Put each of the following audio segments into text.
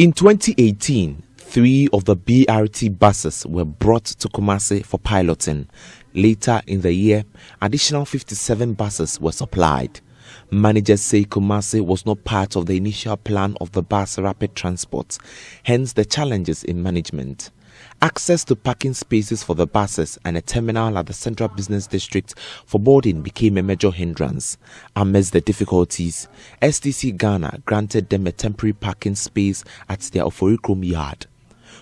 In 2018, 3 of the BRT buses were brought to Kumasi for piloting. Later in the year, additional 57 buses were supplied. Managers say Kumasi was not part of the initial plan of the bus rapid transport, hence the challenges in management. Access to parking spaces for the buses and a terminal at the Central Business District for boarding became a major hindrance. Amidst the difficulties, STC Ghana granted them a temporary parking space at their Oforikrom yard.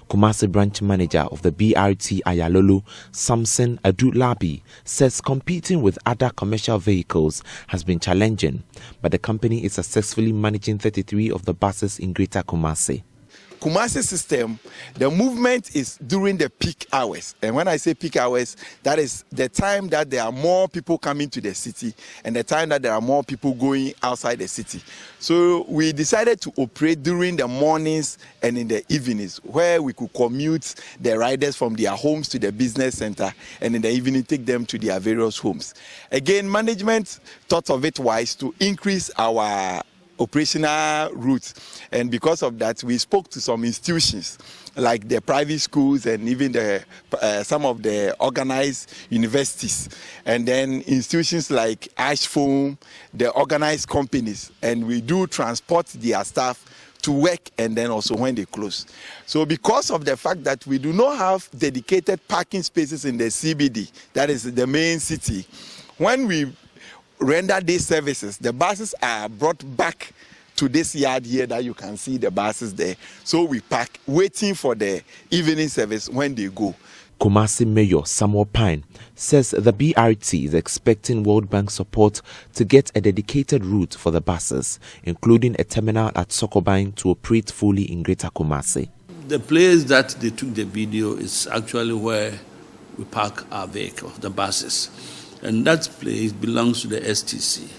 Kumasi branch manager of the BRT Aayalolo, Samson Adulabi, says competing with other commercial vehicles has been challenging, but the company is successfully managing 33 of the buses in Greater Kumasi. Kumasi system, the movement is during the peak hours. And when I say peak hours, that is the time that there are more people coming to the city and the time that there are more people going outside the city. So we decided to operate during the mornings and in the evenings, where we could commute the riders from their homes to the business center and in the evening take them to their various homes. Again, management thought of it wise to increase our operational routes, and because of that we spoke to some institutions like the private schools and even the some of the organized universities, and then institutions like Ashfoam, the organized companies, and we do transport their staff to work and then also when they close. So because of the fact that we do not have dedicated parking spaces in the CBD, that is the main city, when we render these services, the buses are brought back to this yard here that you can see the buses there. So we park waiting for the evening service when they go. Kumasi Mayor Samuel Pine says the BRT is expecting World Bank support to get a dedicated route for the buses, including a terminal at Sokobane to operate fully in Greater Kumasi. The place that they took the video is actually where we park our vehicles, the buses. And that place belongs to the STC.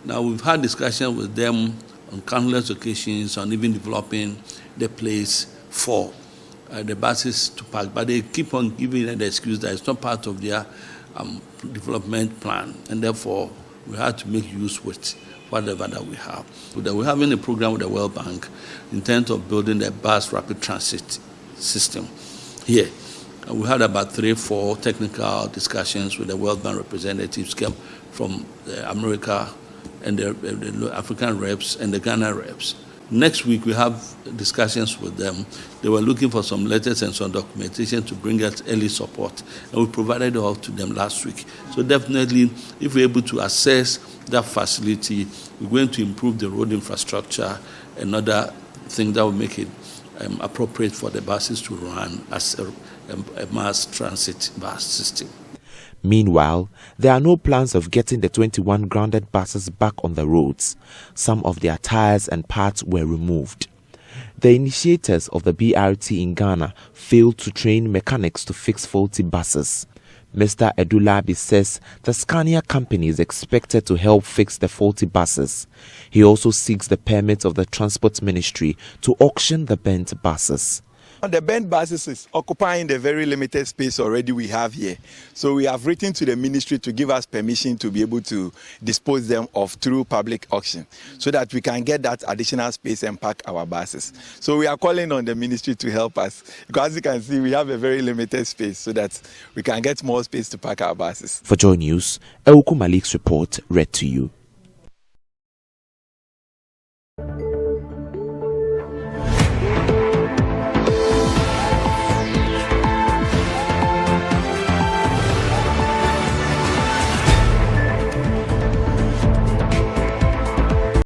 Now, we've had discussion with them on countless occasions on even developing the place for the buses to park, but they keep on giving the excuse that it's not part of their development plan, and therefore we had to make use with whatever that we have. So that we're having a program with the World Bank in terms of building the bus rapid transit system here. We had about 3-4 technical discussions with the World Bank representatives came from America and the African reps and the Ghana reps. Next week we have discussions with them. They were looking for some letters and some documentation to bring us early support, and we provided it all to them last week. So definitely, if we're able to access that facility, we're going to improve the road infrastructure, another thing that will make it appropriate for the buses to run as a mass transit bus system. Meanwhile, there are no plans of getting the 21 grounded buses back on the roads. Some of their tires and parts were removed. The initiators of the BRT in Ghana failed to train mechanics to fix faulty buses. Mr. Edulabi says the Scania company is expected to help fix the faulty buses. He also seeks the permit of the Transport Ministry to auction the bent buses. The bent buses is occupying the very limited space already we have here. So we have written to the ministry to give us permission to be able to dispose them of through public auction so that we can get that additional space and park our buses. So we are calling on the ministry to help us, because as you can see, we have a very limited space so that we can get more space to park our buses. For Joy News, Euku Malik's report read to you.